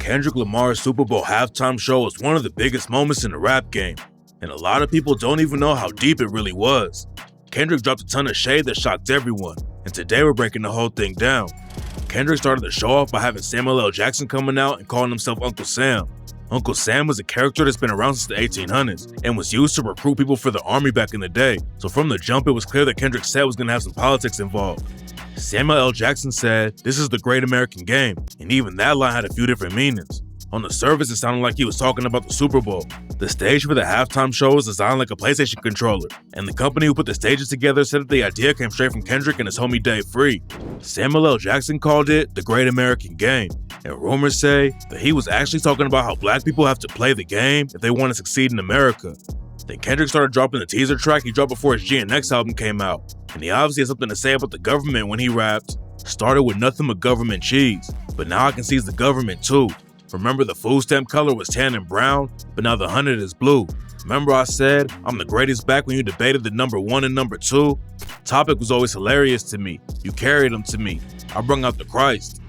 Kendrick Lamar's Super Bowl halftime show was one of the biggest moments in the rap game, and a lot of people don't even know how deep it really was. Kendrick dropped a ton of shade that shocked everyone, and today we're breaking the whole thing down. Kendrick started the show off by having Samuel L. Jackson coming out and calling himself Uncle Sam. Uncle Sam was a character that's been around since the 1800s and was used to recruit people for the army back in the day, so from the jump it was clear that Kendrick's set was going to have some politics involved. Samuel L. Jackson said, "This is the great American game," and even that line had a few different meanings. On the surface, it sounded like he was talking about the Super Bowl. The stage for the halftime show was designed like a PlayStation controller, and the company who put the stages together said that the idea came straight from Kendrick and his homie Dave Free. Samuel L. Jackson called it the great American game, and rumors say that he was actually talking about how black people have to play the game if they want to succeed in America. Then Kendrick started dropping the teaser track he dropped before his GNX album came out, and he obviously had something to say about the government when he rapped, "Started with nothing but government cheese, but now I can seize the government too. Remember the food stamp color was tan and brown, but now the 100 is blue. Remember I said, I'm the greatest back when you debated the number 1 and number 2? Topic was always hilarious to me. You carried him to me. I brung out the Christ."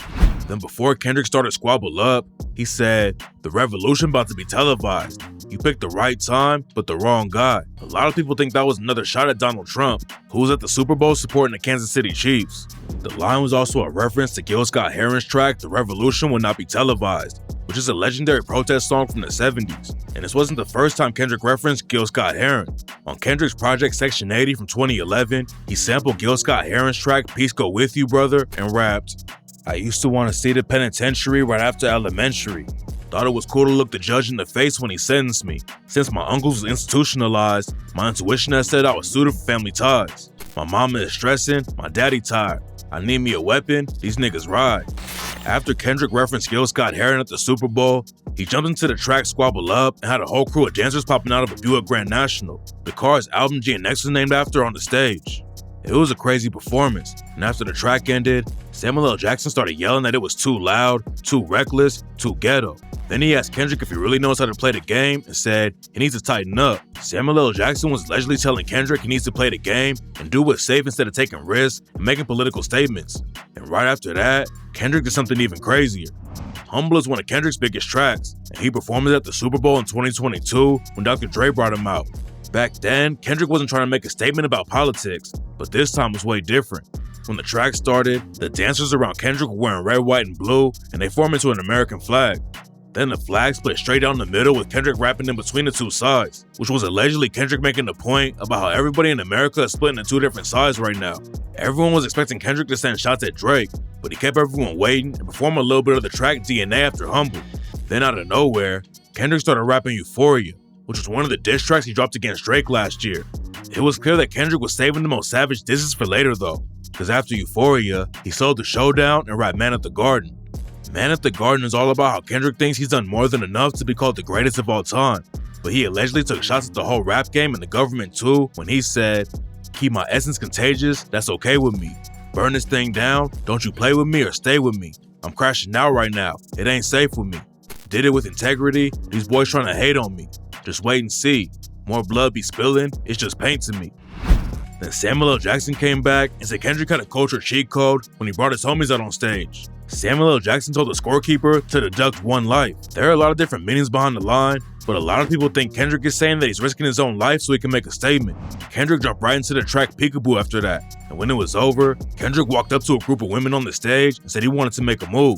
Then before Kendrick started squabble up, he said, "The revolution about to be televised. You picked the right time, but the wrong guy." A lot of people think that was another shot at Donald Trump, who was at the Super Bowl supporting the Kansas City Chiefs. The line was also a reference to Gil Scott-Heron's track, "The Revolution Will Not Be Televised," which is a legendary protest song from the 70s. And this wasn't the first time Kendrick referenced Gil Scott-Heron. On Kendrick's project Section 80 from 2011, he sampled Gil Scott-Heron's track "Peace Go With You, Brother" and rapped, "I used to want to see the penitentiary right after elementary. Thought it was cool to look the judge in the face when he sentenced me. Since my uncles was institutionalized, my intuition has said I was suited for family ties. My mama is stressing, my daddy tired. I need me a weapon, these niggas ride." After Kendrick referenced Gil Scott-Heron at the Super Bowl, he jumped into the track Squabble Up and had a whole crew of dancers popping out of a Buick Grand National, the car his album GNX was named after, on the stage. It was a crazy performance, and after the track ended, Samuel L. Jackson started yelling that it was too loud, too reckless, too ghetto. Then he asked Kendrick if he really knows how to play the game and said he needs to tighten up. Samuel L. Jackson was allegedly telling Kendrick he needs to play the game and do what's safe instead of taking risks and making political statements. And right after that, Kendrick did something even crazier. Humble is one of Kendrick's biggest tracks, and he performed it at the Super Bowl in 2022 when Dr. Dre brought him out. Back then, Kendrick wasn't trying to make a statement about politics, but this time was way different. When the track started, the dancers around Kendrick were wearing red, white, and blue, and they formed into an American flag. Then the flag split straight down the middle with Kendrick rapping in between the two sides, which was allegedly Kendrick making the point about how everybody in America is split into two different sides right now. Everyone was expecting Kendrick to send shots at Drake, but he kept everyone waiting and performed a little bit of the track DNA after Humble. Then out of nowhere, Kendrick started rapping Euphoria, which was one of the diss tracks he dropped against Drake last year. It was clear that Kendrick was saving the most savage disses for later though, because after Euphoria, he sold the showdown and rapped Man at the Garden. Man at the Garden is all about how Kendrick thinks he's done more than enough to be called the greatest of all time, but he allegedly took shots at the whole rap game and the government too when he said, "Keep my essence contagious, that's okay with me. Burn this thing down, don't you play with me or stay with me. I'm crashing out right now, it ain't safe with me. Did it with integrity, these boys trying to hate on me. Just wait and see, more blood be spilling, it's just paint to me." Then Samuel L. Jackson came back and said Kendrick had a culture cheat code when he brought his homies out on stage. Samuel L. Jackson told the scorekeeper to deduct 1 life. There are a lot of different meanings behind the line, but a lot of people think Kendrick is saying that he's risking his own life so he can make a statement. Kendrick jumped right into the track Peekaboo after that, and when it was over, Kendrick walked up to a group of women on the stage and said he wanted to make a move.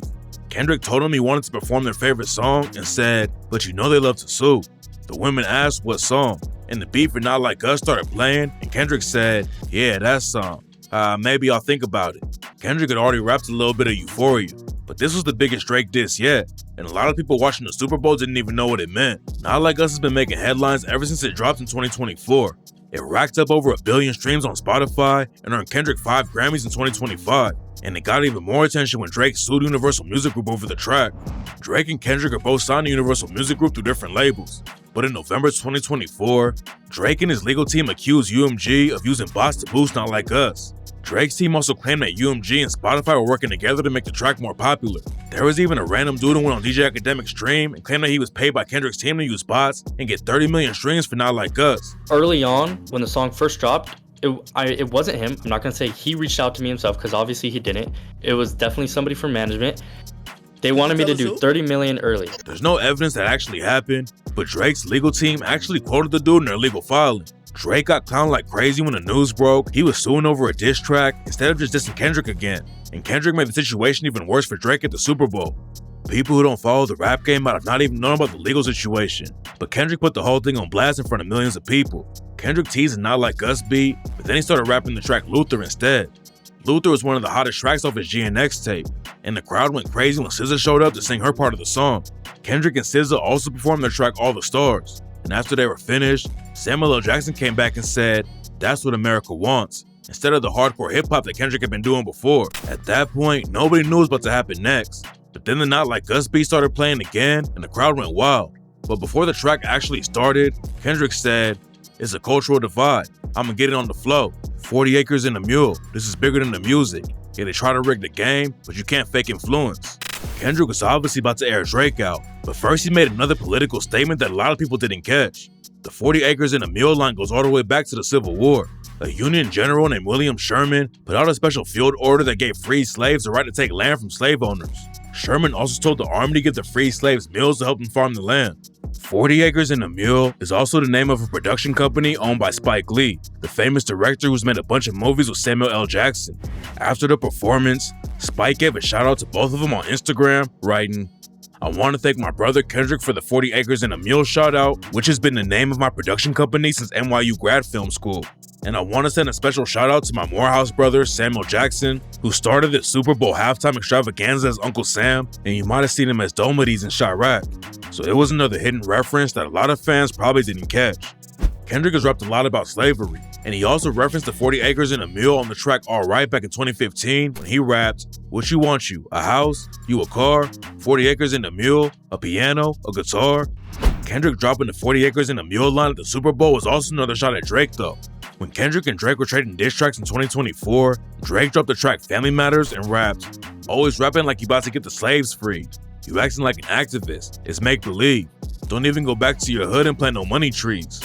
Kendrick told him he wanted to perform their favorite song and said, "But you know they love to sue." The women asked what song, and the beat for Not Like Us started playing, and Kendrick said, "Yeah, that song. Maybe I'll think about it." Kendrick had already rapped a little bit of Euphoria, but this was the biggest Drake diss yet, and a lot of people watching the Super Bowl didn't even know what it meant. Not Like Us has been making headlines ever since it dropped in 2024. It racked up over 1 billion streams on Spotify and earned Kendrick 5 Grammys in 2025. And it got even more attention when Drake sued Universal Music Group over the track. Drake and Kendrick are both signed to Universal Music Group through different labels. But in November 2024, Drake and his legal team accused UMG of using bots to boost Not Like Us. Drake's team also claimed that UMG and Spotify were working together to make the track more popular. There was even a random dude who went on DJ Academic's stream and claimed that he was paid by Kendrick's team to use bots and get 30 million streams for Not Like Us. Early on, when the song first dropped, it wasn't him. I'm not going to say he reached out to me himself because obviously he didn't. It was definitely somebody from management. They wanted me to do 30 million early. There's no evidence that actually happened, but Drake's legal team actually quoted the dude in their legal filing. Drake got clowned like crazy when the news broke. He was suing over a diss track instead of just dissing Kendrick again. And Kendrick made the situation even worse for Drake at the Super Bowl. People who don't follow the rap game might have not even known about the legal situation, but Kendrick put the whole thing on blast in front of millions of people. Kendrick teased a Not Like Us beat, but then he started rapping the track Luther instead. Luther was one of the hottest tracks off his GNX tape, and the crowd went crazy when SZA showed up to sing her part of the song. Kendrick and SZA also performed their track All the Stars, and after they were finished, Samuel L. Jackson came back and said, "That's what America wants," instead of the hardcore hip-hop that Kendrick had been doing before. At that point, nobody knew what was about to happen next, but then the Not Like Us beat started playing again, and the crowd went wild. But before the track actually started, Kendrick said, "It's a cultural divide. I'ma get it on the flow. 40 acres in a mule. This is bigger than the music. Yeah, they try to rig the game, but you can't fake influence." Kendrick was obviously about to air Drake out, but first he made another political statement that a lot of people didn't catch. The 40 acres in a mule line goes all the way back to the Civil War. A Union general named William Sherman put out a special field order that gave freed slaves the right to take land from slave owners. Sherman also told the army to give the freed slaves mules to help them farm the land. 40 Acres and a Mule is also the name of a production company owned by Spike Lee, the famous director who's made a bunch of movies with Samuel L. Jackson. After the performance, Spike gave a shout out to both of them on Instagram, writing, "I want to thank my brother Kendrick for the 40 Acres and a Mule shout out, which has been the name of my production company since NYU grad film school. And I want to send a special shout out to my Morehouse brother, Samuel Jackson, who started the Super Bowl halftime extravaganza as Uncle Sam, and you might have seen him as Domides in Chirac." So it was another hidden reference that a lot of fans probably didn't catch. Kendrick has rapped a lot about slavery, and he also referenced the 40 Acres and a Mule on the track Alright back in 2015 when he rapped, "What you want you, a house, you a car, 40 acres and a mule, a piano, a guitar." Kendrick dropping the 40 Acres and a Mule line at the Super Bowl was also another shot at Drake though. When Kendrick and Drake were trading diss tracks in 2024, Drake dropped the track Family Matters and rapped, "Always rapping like you about to get the slaves freed. You acting like an activist. It's make-believe. Don't even go back to your hood and plant no money trees."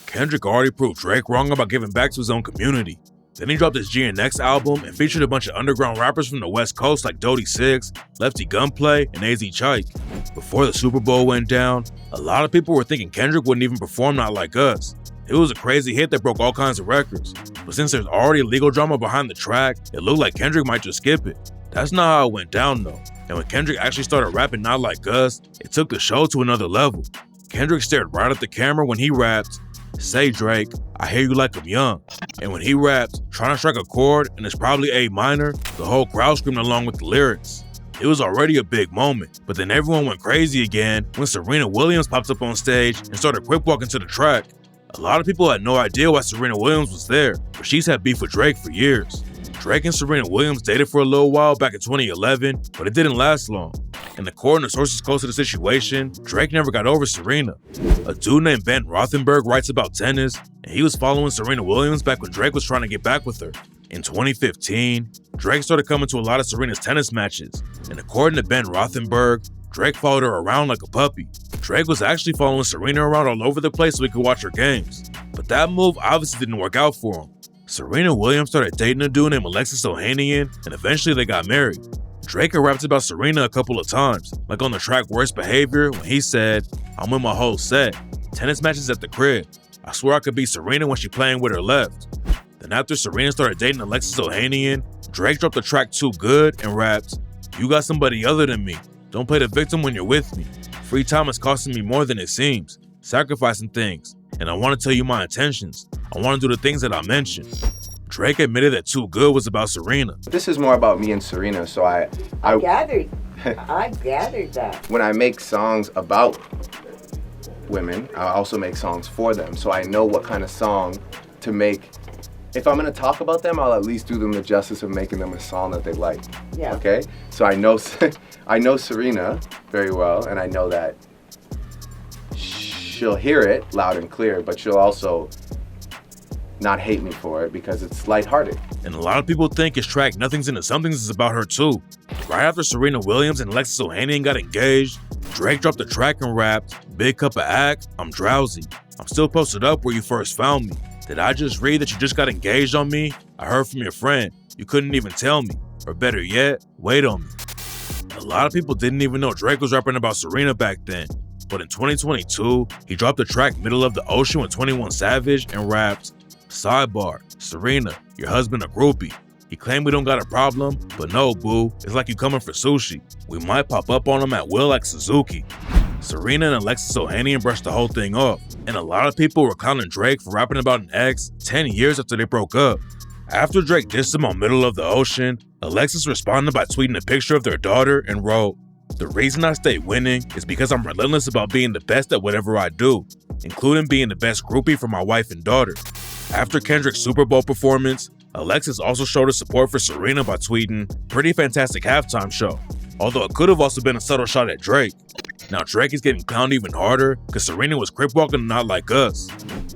Kendrick already proved Drake wrong about giving back to his own community. Then he dropped his GNX album and featured a bunch of underground rappers from the West Coast like Dodie Six, Lefty Gunplay, and AZ Chike. Before the Super Bowl went down, a lot of people were thinking Kendrick wouldn't even perform Not Like Us. It was a crazy hit that broke all kinds of records, but since there's already legal drama behind the track, it looked like Kendrick might just skip it. That's not how it went down though, and when Kendrick actually started rapping Not Like Us, it took the show to another level. Kendrick stared right at the camera when he rapped, "Say Drake, I hear you like I'm young." And when he rapped, "Trying to strike a chord and it's probably A minor," the whole crowd screamed along with the lyrics. It was already a big moment, but then everyone went crazy again when Serena Williams popped up on stage and started Crip walking to the track. A lot of people had no idea why Serena Williams was there, but she's had beef with Drake for years. Drake and Serena Williams dated for a little while back in 2011, but it didn't last long. And according to sources close to the situation, Drake never got over Serena. A dude named Ben Rothenberg writes about tennis, and he was following Serena Williams back when Drake was trying to get back with her. In 2015, Drake started coming to a lot of Serena's tennis matches, and according to Ben Rothenberg, Drake followed her around like a puppy. Drake was actually following Serena around all over the place so he could watch her games. But that move obviously didn't work out for him. Serena Williams started dating a dude named Alexis Ohanian, and eventually they got married. Drake had rapped about Serena a couple of times, like on the track Worst Behavior when he said, "I'm with my whole set. Tennis matches at the crib. I swear I could be Serena when she playing with her left." Then after Serena started dating Alexis Ohanian, Drake dropped the track Too Good and rapped, "You got somebody other than me. Don't play the victim when you're with me. Free time is costing me more than it seems. Sacrificing things. And I want to tell you my intentions. I want to do the things that I mentioned." Drake admitted that Too Good was about Serena. This is more about me and Serena, so I gathered that. When I make songs about women, I also make songs for them, so I know what kind of song to make. If I'm gonna talk about them, I'll at least do them the justice of making them a song that they like. Yeah. Okay? So I know I know Serena very well, and I know that she'll hear it loud and clear, but she'll also not hate me for it because it's lighthearted. And a lot of people think his track Nothings Into Somethings is about her too. Right after Serena Williams and Alexis Ohanian got engaged, Drake dropped the track and rapped, "Big cup of act, I'm drowsy. I'm still posted up where you first found me. Did I just read that you just got engaged on me? I heard from your friend. You couldn't even tell me. Or better yet, wait on me." A A lot of people didn't even know Drake was rapping about Serena back then. But in 2022, he dropped the track Middle of the Ocean with 21 Savage and rapped, "Sidebar, Serena, your husband a groupie. He claimed we don't got a problem, but no, boo, it's like you coming for sushi. We might pop up on him at will like Suzuki." Serena and Alexis Ohanian brushed the whole thing off, and a lot of people were clowning Drake for rapping about an ex 10 years after they broke up. After Drake dissed him on Middle of the Ocean, Alexis responded by tweeting a picture of their daughter and wrote, "The reason I stay winning is because I'm relentless about being the best at whatever I do, including being the best groupie for my wife and daughter." After Kendrick's Super Bowl performance, Alexis also showed her support for Serena by tweeting, "Pretty fantastic halftime show," although it could have also been a subtle shot at Drake. Now Drake is getting clowned even harder because Serena was crip walking and not like us.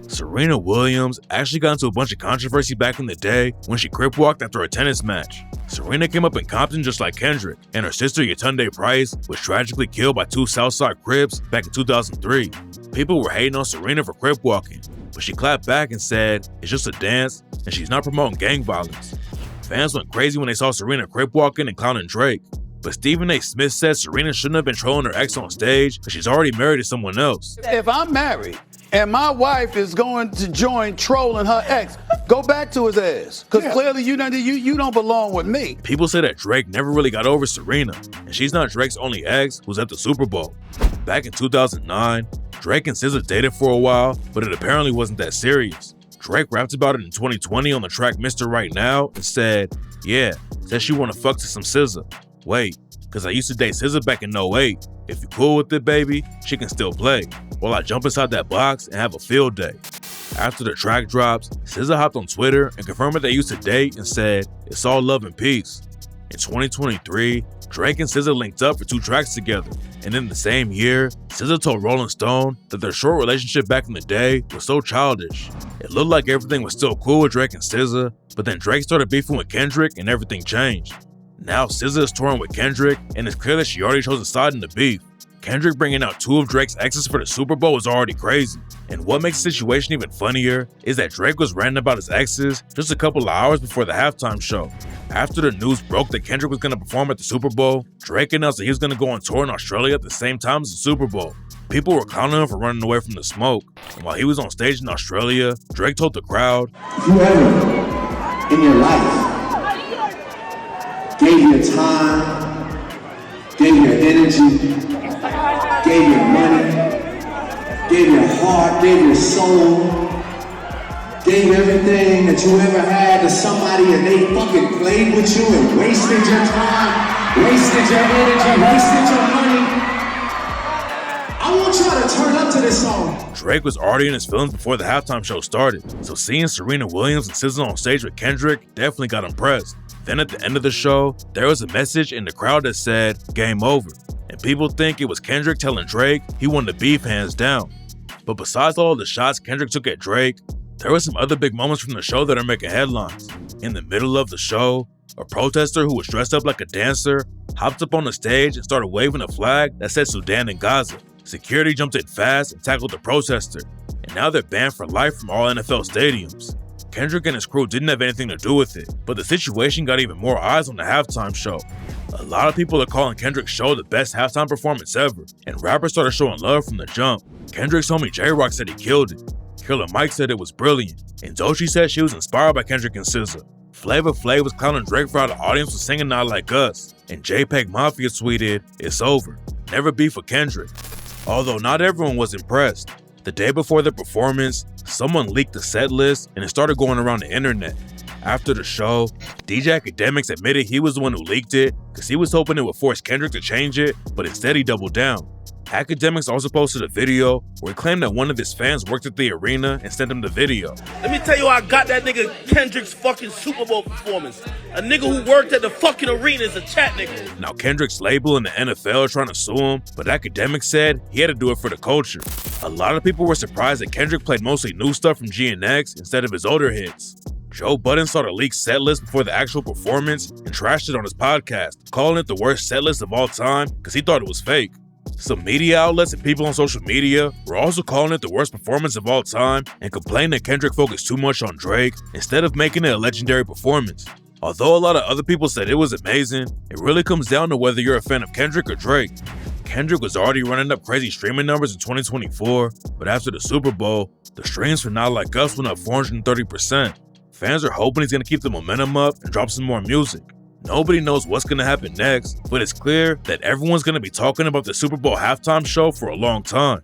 Serena Williams actually got into a bunch of controversy back in the day when she crip walked after a tennis match. Serena came up in Compton just like Kendrick, and her sister Yetunde Price was tragically killed by two Southside Crips back in 2003. People were hating on Serena for crip walking, but she clapped back and said it's just a dance and she's not promoting gang violence. Fans went crazy when they saw Serena crip walking and clowning Drake. But Stephen A. Smith said Serena shouldn't have been trolling her ex on stage because she's already married to someone else. If I'm married and my wife is going to join trolling her ex, go back to his ass. Because clearly you don't belong with me. People say that Drake never really got over Serena, and she's not Drake's only ex who's at the Super Bowl. Back in 2009, Drake and SZA dated for a while, but it apparently wasn't that serious. Drake rapped about it in 2020 on the track Mr. Right Now and said, "Yeah, said she wanna fuck to some SZA. Wait, cause I used to date SZA back in 08. If you cool with it, baby, she can still play, while I jump inside that box and have a field day." After the track drops, SZA hopped on Twitter and confirmed that they used to date and said, "It's all love and peace." In 2023, Drake and SZA linked up for 2 tracks together, and in the same year, SZA told Rolling Stone that their short relationship back in the day was so childish. It looked like everything was still cool with Drake and SZA, but then Drake started beefing with Kendrick and everything changed. Now SZA is touring with Kendrick, and it's clear that she already chose a side in the beef. Kendrick bringing out 2 of Drake's exes for the Super Bowl was already crazy. And what makes the situation even funnier is that Drake was ranting about his exes just a couple of hours before the halftime show. After the news broke that Kendrick was going to perform at the Super Bowl, Drake announced that he was going to go on tour in Australia at the same time as the Super Bowl. People were clowning him for running away from the smoke. And while he was on stage in Australia, Drake told the crowd, "Whoever in your life gave your time, gave your energy, gave your money, gave your heart, gave your soul, gave everything that you ever had to somebody and they fucking played with you and wasted your time, wasted your energy, wasted your money. I want y'all to turn up to this song." Drake was already in his feelings before the halftime show started, so seeing Serena Williams and SZA on stage with Kendrick definitely got him pressed. Then at the end of the show, there was a message in the crowd that said, "Game over." And people think it was Kendrick telling Drake he won the beef hands down. But besides all of the shots Kendrick took at Drake, there were some other big moments from the show that are making headlines. In the middle of the show, a protester who was dressed up like a dancer hopped up on the stage and started waving a flag that said Sudan and Gaza. Security jumped in fast and tackled the protester, and now they're banned for life from all NFL stadiums. Kendrick and his crew didn't have anything to do with it, but the situation got even more eyes on the halftime show. A lot of people are calling Kendrick's show the best halftime performance ever, and rappers started showing love from the jump. Kendrick's homie J-Rock said he killed it. Killer Mike said it was brilliant, and Doechii said she was inspired by Kendrick and SZA. Flavor Flav was clowning Drake for how the audience was singing Not Like Us, and JPEG Mafia tweeted, "It's over. Never beef with Kendrick." Although not everyone was impressed. The day before the performance, someone leaked the set list and it started going around the internet. After the show, DJ Academics admitted he was the one who leaked it because he was hoping it would force Kendrick to change it, but instead he doubled down. Academics also posted a video where he claimed that one of his fans worked at the arena and sent him the video. "Let me tell you how I got that nigga Kendrick's fucking Super Bowl performance. A nigga who worked at the fucking arena is a chat nigga." Now Kendrick's label and the NFL are trying to sue him, but Academics said he had to do it for the culture. A lot of people were surprised that Kendrick played mostly new stuff from GNX instead of his older hits. Joe Budden saw the leaked set list before the actual performance and trashed it on his podcast, calling it the worst set list of all time because he thought it was fake. Some media outlets and people on social media were also calling it the worst performance of all time and complaining that Kendrick focused too much on Drake instead of making it a legendary performance. Although a lot of other people said it was amazing, it really comes down to whether you're a fan of Kendrick or Drake. Kendrick was already running up crazy streaming numbers in 2024, but after the Super Bowl, the streams for Not Like Us went up 430%. Fans are hoping he's gonna keep the momentum up and drop some more music. Nobody knows what's gonna happen next, but it's clear that everyone's gonna be talking about the Super Bowl halftime show for a long time.